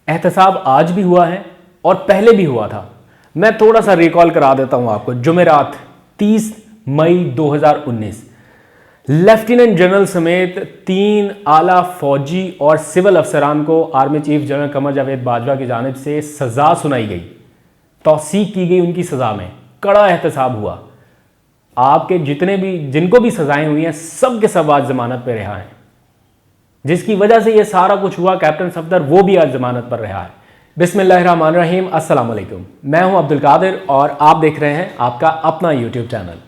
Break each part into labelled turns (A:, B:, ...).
A: एहतसाब आज भी हुआ है और पहले भी हुआ था। मैं थोड़ा सा रिकॉल करा देता हूं आपको। जुमेरात 30 मई 2019 लेफ्टिनेंट जनरल समेत 3 आला फौजी और सिविल अफसरान को army chief general Qamar Javed Bajwa की जानिब से सजा सुनाई गई, तौसीक की गई उनकी सजा में। कड़ा एहतसाब हुआ। आपके जिनको भी सजाएं हुई हैं सब के सब आज जमानत पर रिहा हैं। जिसकी वजह से ये सारा कुछ हुआ, कैप्टन सफदर वो भी आज जमानत पर रहा है। बिस्मिल्लाहिर्रहमानिर्रहीम, अस्सलाम वालेकुम। मैं हूं अब्दुल कादिर और आप देख रहे हैं आपका अपना यूट्यूब चैनल।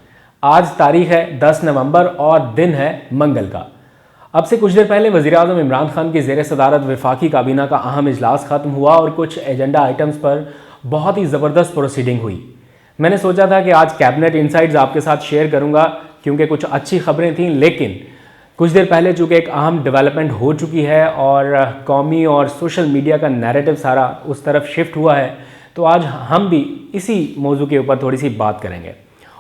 A: आज तारीख है 10 नवंबर और दिन है मंगल का। अब से कुछ देर पहले वज़ीर-ए-आज़म इमरान खान की ज़ेर सदारत वफाकी काबीना का अहम इजलास ख़त्म हुआ और कुछ एजेंडा आइटम्स पर बहुत ही ज़बरदस्त प्रोसीडिंग हुई। मैंने सोचा था कि आज कैबिनेट इनसाइट्स आपके साथ शेयर करूंगा क्योंकि कुछ अच्छी खबरें थीं, लेकिन कुछ देर पहले चूँकि एक अहम डेवलपमेंट हो चुकी है और कौमी और सोशल मीडिया का नैरेटिव सारा उस तरफ शिफ्ट हुआ है, तो आज हम भी इसी मौजू के ऊपर थोड़ी सी बात करेंगे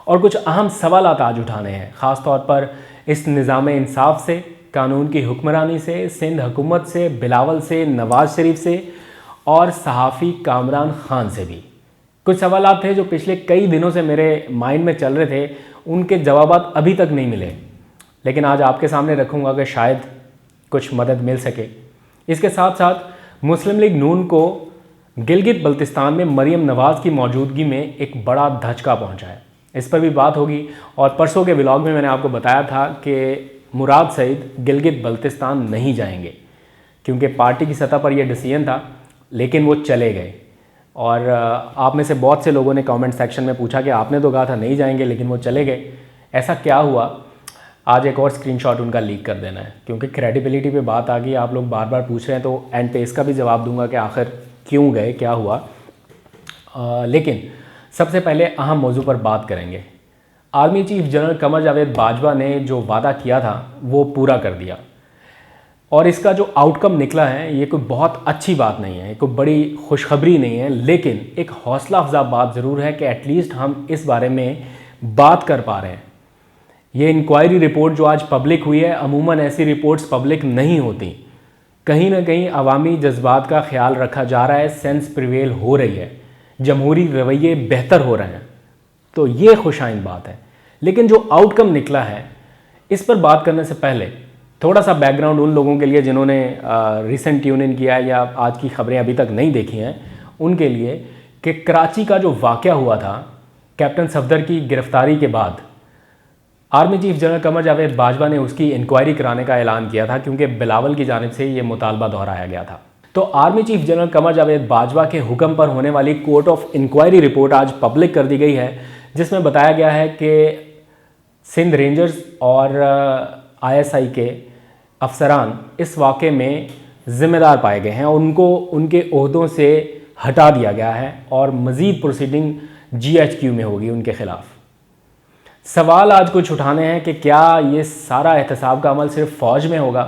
A: और कुछ अहम सवालात आज उठाने हैं, ख़ास तौर पर इस निज़ाम इंसाफ से, कानून की हुक्मरानी से, सिंध हुकूमत से, बिलावल से, नवाज शरीफ से और सहाफ़ी कामरान खान से भी। कुछ सवालात थे जो पिछले कई दिनों से मेरे माइंड में चल रहे थे, उनके जवाब अभी तक नहीं मिले, लेकिन आज आपके सामने रखूंगा कि शायद कुछ मदद मिल सके। इसके साथ साथ मुस्लिम लीग नून को गिलगित बल्तिस्तान में मरीम नवाज़ की मौजूदगी में एक बड़ा धचका पहुंचा है, इस पर भी बात होगी। और परसों के व्लॉग में मैंने आपको बताया था कि मुराद सईद गिलगित बल्तिस्तान नहीं जाएंगे क्योंकि पार्टी की सतह पर यह डिसीजन था, लेकिन वो चले गए। और आप में से बहुत से लोगों ने कमेंट सेक्शन में पूछा कि आपने तो कहा था नहीं जाएंगे लेकिन वो चले गए, ऐसा क्या हुआ। आज एक और स्क्रीनशॉट उनका लीक कर देना है क्योंकि क्रेडिबिलिटी पे बात आ गई। आप लोग बार बार पूछ रहे हैं तो एंड पे इसका भी जवाब दूंगा कि आखिर क्यों गए, क्या हुआ। लेकिन सबसे पहले अहम मौजू पर बात करेंगे। Army chief general Qamar Javed Bajwa ने जो वादा किया था वो पूरा कर दिया और इसका जो आउटकम निकला है ये कोई बहुत अच्छी बात नहीं है, कोई बड़ी खुशखबरी नहीं है, लेकिन एक हौसला अफजा बात ज़रूर है कि एटलीस्ट हम इस बारे में बात कर पा रहे हैं। ये इंक्वायरी रिपोर्ट जो आज पब्लिक हुई है, अमूमन ऐसी रिपोर्ट्स पब्लिक नहीं होती। कहीं ना कहीं अवामी जज्बात का ख्याल रखा जा रहा है, सेंस प्रिवेल हो रही है, जमहूरी रवैये बेहतर हो रहे हैं, तो ये खुशाइन बात है। लेकिन जो आउटकम निकला है इस पर बात करने से पहले थोड़ा सा बैकग्राउंड उन लोगों के लिए जिन्होंने रिसेंट ट्यून इन किया है या आज की खबरें अभी तक नहीं देखी हैं उनके लिए, कि कराची का जो वाक़या हुआ था कैप्टन सफदर की गिरफ्तारी के बाद army chief general Qamar Javed Bajwa ने उसकी इंक्वायरी कराने का ऐलान किया था क्योंकि बिलावल की जानिब से ये मुतालबा दोहराया गया था। तो army chief general Qamar Javed Bajwa के हुक्म पर होने वाली कोर्ट ऑफ इंक्वायरी रिपोर्ट आज पब्लिक कर दी गई है, जिसमें बताया गया है कि सिंध रेंजर्स और ISI के अफसरान इस वाक़े में ज़िम्मेदार पाए गए हैं और उनको उनके ओहदों से हटा दिया गया है और मज़ीद प्रोसीडिंग GHQ में होगी उनके ख़िलाफ़। सवाल आज कुछ उठाने हैं कि क्या ये सारा एहतसाब का अमल सिर्फ फ़ौज में होगा,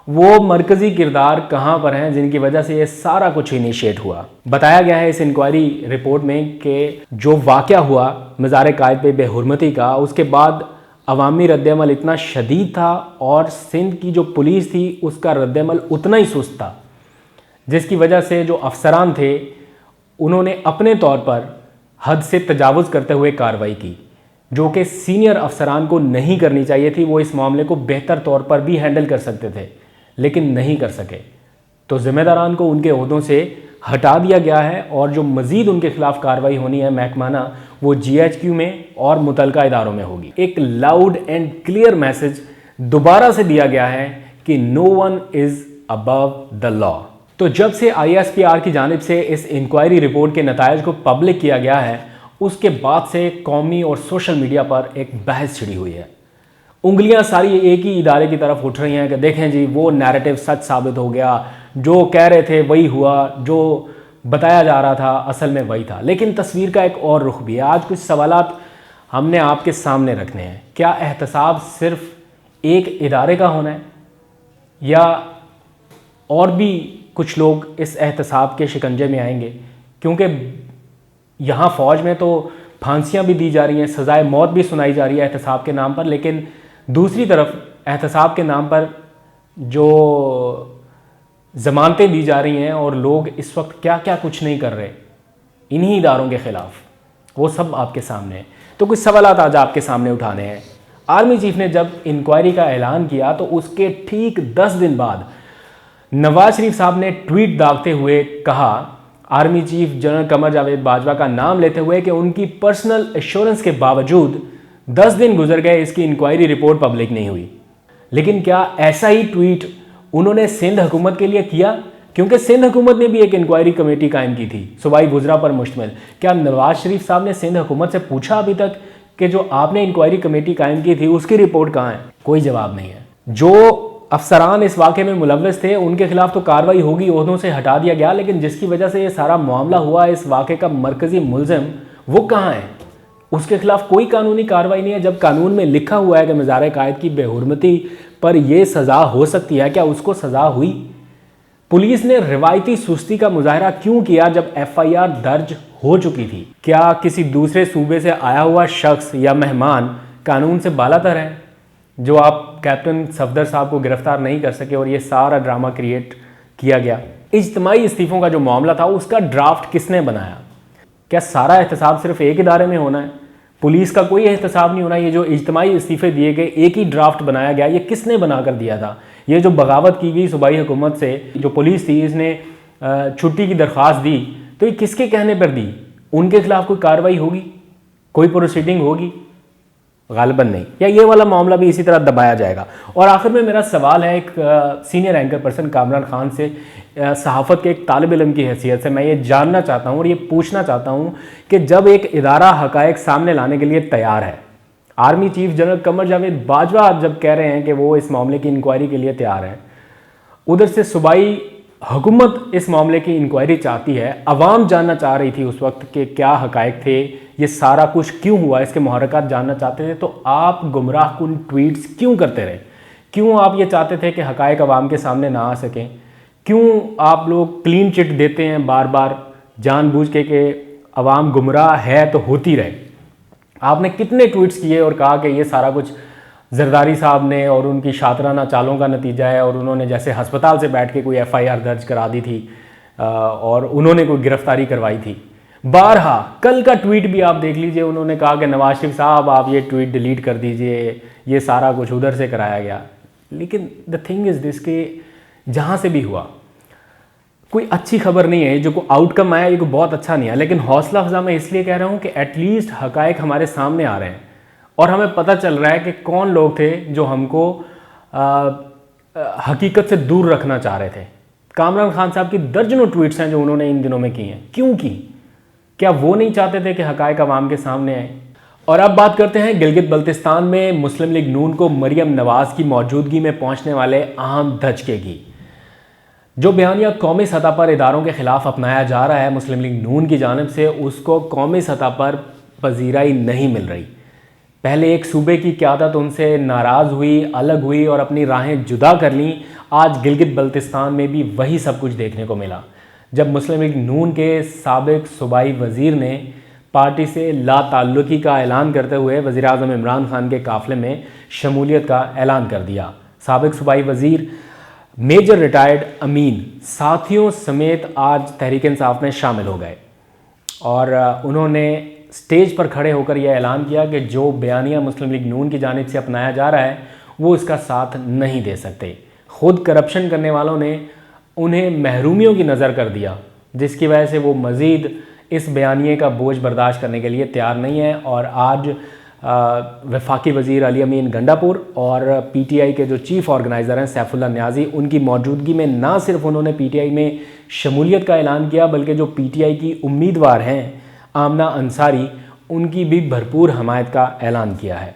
A: वो मरकज़ी किरदार कहाँ पर हैं जिनकी वजह से ये सारा कुछ इनिशिएट हुआ। बताया गया है इस इंक्वायरी रिपोर्ट में कि जो वाक़या हुआ मज़ार कायद पे बेहुरमती का, उसके बाद अवामी रद्दअमल इतना शदीद था और सिंध की जो पुलिस थी उसका रद्दअमल उतना ही सुस्त था, जिसकी वजह से जो अफसरान थे उन्होंने अपने तौर पर हद से तजावुज़ करते हुए कार्रवाई की, जो कि सीनियर अफसरान को नहीं करनी चाहिए थी। वो इस मामले को बेहतर तौर पर भी हैंडल कर सकते थे लेकिन नहीं कर सके, तो ज़िम्मेदारान को उनके ओहदों से हटा दिया गया है और जो मज़ीद उनके खिलाफ कार्रवाई होनी है महकमाना, वो GHQ में और मुतलका इदारों में होगी। एक लाउड एंड क्लियर मैसेज दोबारा से दिया गया है कि no one is above the law. तो जब से ISPR की जानिब से इस इंक्वायरी रिपोर्ट के नतायज को पब्लिक किया गया है, उसके बाद से कौमी और सोशल मीडिया पर एक बहस छिड़ी हुई है। उंगलियां सारी एक ही इदारे की तरफ उठ रही हैं कि देखें जी वो नैरेटिव सच साबित हो गया, जो कह रहे थे वही हुआ, जो बताया जा रहा था असल में वही था। लेकिन तस्वीर का एक और रुख भी है। आज कुछ सवालात हमने आपके सामने रखने हैं। क्या एहतसाब सिर्फ एक इदारे का होना है या और भी कुछ लोग इस एहतसाब के शिकंजे में आएंगे? क्योंकि यहाँ फ़ौज में तो फांसियाँ भी दी जा रही हैं, सज़ाए मौत भी सुनाई जा रही है एहतसाब के नाम पर, लेकिन दूसरी तरफ एहतसाब के नाम पर जो जमानतें दी जा रही हैं और लोग इस वक्त क्या क्या कुछ नहीं कर रहे इन्हीं इदारों के ख़िलाफ़, वो सब आपके सामने है। तो कुछ सवालात आज आपके सामने उठाने हैं। आर्मी चीफ ने जब इंक्वायरी का ऐलान किया तो उसके ठीक 10 दिन बाद नवाज शरीफ साहब ने ट्वीट दागते हुए कहा, army chief general Qamar Javed Bajwa का नाम लेते हुए, कि उनकी पर्सनल एश्योरेंस के बावजूद 10 दिन गुजर गए, इसकी इंक्वायरी रिपोर्ट पब्लिक नहीं हुई। लेकिन क्या ऐसा ही ट्वीट उन्होंने सिंध हुकूमत के लिए किया? क्योंकि सिंध हुकूमत ने भी एक इंक्वायरी कमेटी कायम की थी सूबाई वुज़रा पर मुश्तमिल। क्या नवाज शरीफ साहब ने सिंध हुकूमत से पूछा अभी तक कि जो आपने इंक्वायरी कमेटी कायम की थी उसकी रिपोर्ट कहाँ है? कोई जवाब नहीं है। जो अफसरान इस वाक़े में मुलव्वस थे उनके खिलाफ तो कार्रवाई होगी, ओहदों से हटा दिया गया, लेकिन जिसकी वजह से ये सारा मामला हुआ, इस वाक़े का मरकज़ी मुलज़िम वो कहाँ है? उसके खिलाफ कोई कानूनी कार्रवाई नहीं है। जब कानून में लिखा हुआ है कि मज़ार कायद की बेहुरमती पर यह सज़ा हो सकती है, क्या उसको सज़ा हुई? पुलिस ने रिवायती सुस्ती का मुजाहरा क्यों किया जब एफआईआर दर्ज हो चुकी थी? क्या किसी दूसरे सूबे से आया हुआ शख्स या मेहमान कानून से बालातर है जो आप कैप्टन सफदर साहब को गिरफ्तार नहीं कर सके और ये सारा ड्रामा क्रिएट किया गया? इज्तिमाई इस्तीफ़ों का जो मामला था उसका ड्राफ्ट किसने बनाया? क्या सारा एहतसाब सिर्फ एक इदारे में होना है? पुलिस का कोई एहतसाब नहीं होना? ये जो इज्तिमाई इस्तीफ़े दिए गए, एक ही ड्राफ्ट बनाया गया, ये किसने बना कर दिया था? ये जो बगावत की गई सूबाई हुकूमत से, जो पुलिस थी इसने छुट्टी की दरख्वास्त दी, तो ये किसके कहने पर दी? उनके खिलाफ कोई कार्रवाई होगी, कोई प्रोसीडिंग होगी? गालिबन नहीं। या ये वाला मामला भी इसी तरह दबाया जाएगा। और आखिर में मेरा सवाल है एक senior anchor person Kamran Khan से, सहाफ़त के एक तालिब इल्म की हैसियत से मैं ये जानना चाहता हूँ और ये पूछना चाहता हूँ कि जब एक इदारा हक़ाइक़ सामने लाने के लिए तैयार है, army chief general Qamar Javed Bajwa जब कह रहे हैं कि वो इस मामले की इंक्वायरी के लिए तैयार है, उधर से सूबाई हुकूमत इस मामले की इंक्वायरी चाहती है, अवाम जानना चाह रही थी उस वक्त कि क्या हक़ाइक़ थे, ये सारा कुछ क्यों हुआ, इसके मुहर्रकात जानना चाहते थे, तो आप गुमराह कुन ट्वीट्स क्यों करते रहे? क्यों आप ये चाहते थे कि हक़ाइक़ अवाम के सामने ना आ सकें? क्यों आप लोग क्लीन चिट देते हैं बार बार जानबूझ के कि अवाम गुमराह है तो होती रहे? आपने कितने ट्वीट्स किए और कहा कि ये सारा कुछ जरदारी साहब ने और उनकी शातराना चालों का नतीजा है, और उन्होंने जैसे हस्पताल से बैठ के कोई एफआईआर दर्ज करा दी थी और उन्होंने कोई गिरफ्तारी करवाई थी। बारहा कल का ट्वीट भी आप देख लीजिए, उन्होंने कहा कि नवाज शरीफ साहब आप ये ट्वीट डिलीट कर दीजिए, ये सारा कुछ उधर से कराया गया। लेकिन द थिंग इज़ दिस कि जहाँ से भी हुआ कोई अच्छी खबर नहीं है, जो आउटकम आया ये कोई बहुत अच्छा नहीं है, लेकिन हौसला अफजा मैं इसलिए कह रहा हूँ कि एटलीस्ट हक़ाइक़ हमारे सामने आ रहे हैं और हमें पता चल रहा है कि कौन लोग थे जो हमको हकीकत से दूर रखना चाह रहे थे। कामरान खान साहब की दर्जनों ट्वीट्स हैं जो उन्होंने इन दिनों में की हैं, क्यों की? क्या वो नहीं चाहते थे कि हक़ाइक़ अवाम के सामने आए? और अब बात करते हैं गिलगित बल्तिस्तान में मुस्लिम लीग नून को मरियम नवाज़ की मौजूदगी में पहुँचने वाले अहम धचके की। जो बयानिया कौमी सतह पर इदारों के ख़िलाफ़ अपनाया जा रहा है मुस्लिम लीग नून की जानिब से, उसको कौमी सतह पर पजीराई नहीं मिल रही। पहले एक सूबे की क़यादत उनसे नाराज़ हुई, अलग हुई और अपनी राहें जुदा कर लीं। आज गिलगित बल्तिस्तान में भी वही सब कुछ देखने को मिला जब मुस्लिम लीग नून के साबिक़ सूबाई वज़ीर ने पार्टी से लाताल्लुकी का ऐलान करते हुए वज़ीर आज़म इमरान खान के काफ़िले में शमूलियत का ऐलान कर दिया। साबिक़ सूबाई वज़ीर मेजर रिटायर्ड अमीन साथियों समेत आज तहरीक इंसाफ में शामिल हो गए और उन्होंने स्टेज पर खड़े होकर यह ऐलान किया कि जो बयानिया मुस्लिम लीग नून की जानिब से अपनाया जा रहा है वो इसका साथ नहीं दे सकते। ख़ुद करप्शन करने वालों ने उन्हें महरूमियों की नज़र कर दिया, जिसकी वजह से वो मज़ीद इस बयानिए का बोझ बर्दाश्त करने के लिए तैयार नहीं है। और आज वफाकी वज़ीर अली अमीन गंडापुर और पीटीआई के जो चीफ़ ऑर्गेनाइज़र हैं सैफुल्लाह न्याजी, उनकी मौजूदगी में ना सिर्फ उन्होंने पीटीआई में शमूलियत का ऐलान किया, बल्कि जो पीटीआई की उम्मीदवार हैं आमना अंसारी, उनकी भी भरपूर हमायत का ऐलान किया है।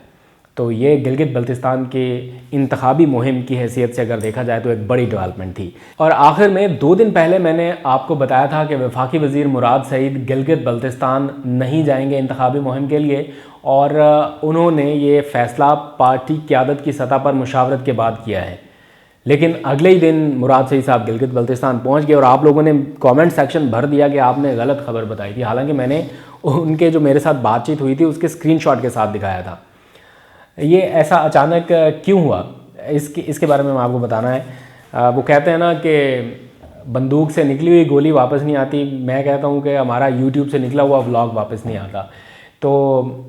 A: तो ये गिलगित बल्तिस्तान के इंतखाबी मुहिम की हैसियत से अगर देखा जाए तो एक बड़ी डेवलपमेंट थी। और आखिर में 2 दिन पहले मैंने आपको बताया था कि वफाकी वज़ीर मुराद सईद गिलगित बल्तिस्तान नहीं जाएंगे इंतखाबी मुहिम के लिए, और उन्होंने ये फ़ैसला पार्टी क़यादत की सतह पर मुशावरत के बाद किया है। लेकिन अगले ही दिन मुराद सईद साहब गिलगित बल्तिस्तान पहुंच गए और आप लोगों ने कमेंट सेक्शन भर दिया कि आपने गलत खबर बताई थी, हालांकि मैंने उनके जो मेरे साथ बातचीत हुई थी उसके स्क्रीनशॉट के साथ दिखाया था। ये ऐसा अचानक क्यों हुआ इसके बारे में आपको बताना है। वो कहते हैं ना कि बंदूक से निकली हुई गोली वापस नहीं आती, मैं कहता हूँ कि हमारा यूट्यूब से निकला हुआ व्लॉग वापस नहीं आता। तो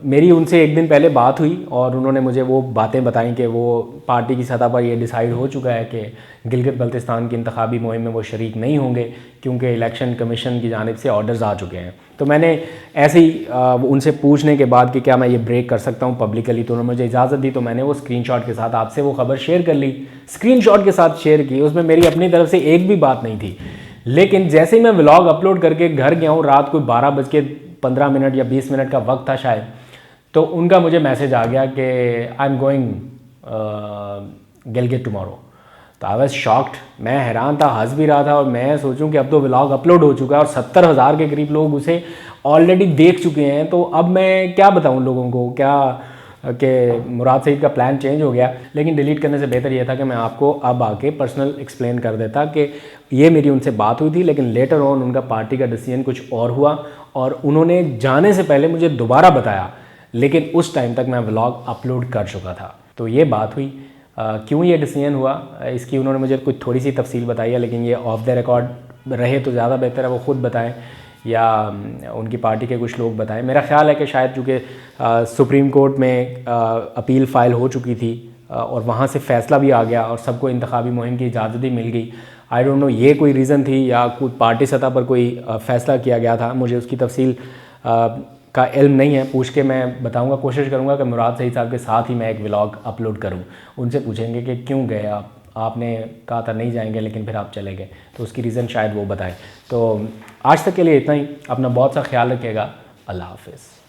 A: मेरी उनसे एक दिन पहले बात हुई और उन्होंने मुझे वो बातें बताई कि वो पार्टी की सतह पर ये डिसाइड हो चुका है कि गिलगित बल्तिस्तान की इंतखाबी मुहिम में वो शरीक नहीं होंगे, क्योंकि इलेक्शन कमीशन की जानिब से ऑर्डर्स आ चुके हैं। तो मैंने ऐसे ही उनसे पूछने के बाद कि क्या मैं ये ब्रेक कर सकता हूँ पब्लिकली, तो उन्होंने मुझे इजाज़त दी। तो मैंने वो स्क्रीनशॉट के साथ आपसे वो खबर शेयर कर ली, स्क्रीनशॉट के साथ शेयर की। उसमें मेरी अपनी तरफ से एक भी बात नहीं थी। लेकिन जैसे ही मैं व्लॉग अपलोड करके घर गया हूँ, रात को 12:15 या 20 मिनट का वक्त था शायद, तो उनका मुझे मैसेज आ गया कि I am going Gilgit tomorrow. तो आई वॉज शॉक्ड, मैं हैरान था, हंस भी रहा था। और मैं सोचूं कि अब तो व्लॉग अपलोड हो चुका है और 70,000 के करीब लोग उसे ऑलरेडी देख चुके हैं, तो अब मैं क्या बताऊं लोगों को, क्या कि मुराद सईद का प्लान चेंज हो गया। लेकिन डिलीट करने से बेहतर यह था कि मैं आपको अब आके पर्सनल एक्सप्लेन कर देता कि ये मेरी उनसे बात हुई थी, लेकिन लेटर ऑन उनका पार्टी का डिसीजन कुछ और हुआ और उन्होंने जाने से पहले मुझे दोबारा बताया, लेकिन उस टाइम तक मैं व्लॉग अपलोड कर चुका था। तो ये बात हुई। क्यों ये डिसीजन हुआ इसकी उन्होंने मुझे कुछ थोड़ी सी तफसील बताई है, लेकिन ये ऑफ द रिकॉर्ड रहे तो ज़्यादा बेहतर है, वो ख़ुद बताएं या उनकी पार्टी के कुछ लोग बताएं। मेरा ख्याल है कि शायद चूँकि सुप्रीम कोर्ट में अपील फ़ाइल हो चुकी थी और वहाँ से फ़ैसला भी आ गया और सबको इंतखाबी मुहिम की इजाज़त भी मिल गई। आई डोंट नो ये कोई रीज़न थी या कोई पार्टी सतह पर कोई फ़ैसला किया गया था, मुझे उसकी तफसील का इल्म नहीं है। पूछ के मैं बताऊंगा, कोशिश करूंगा कि मुराद सईद साहब के साथ ही मैं एक व्लॉग अपलोड करूं। उनसे पूछेंगे कि क्यों गए आप, आपने कहा था नहीं जाएंगे लेकिन फिर आप चले गए, तो उसकी रीज़न शायद वो बताएं। तो आज तक के लिए इतना ही। अपना बहुत सा ख्याल रखिएगा। अल्लाह हाफ़िज़।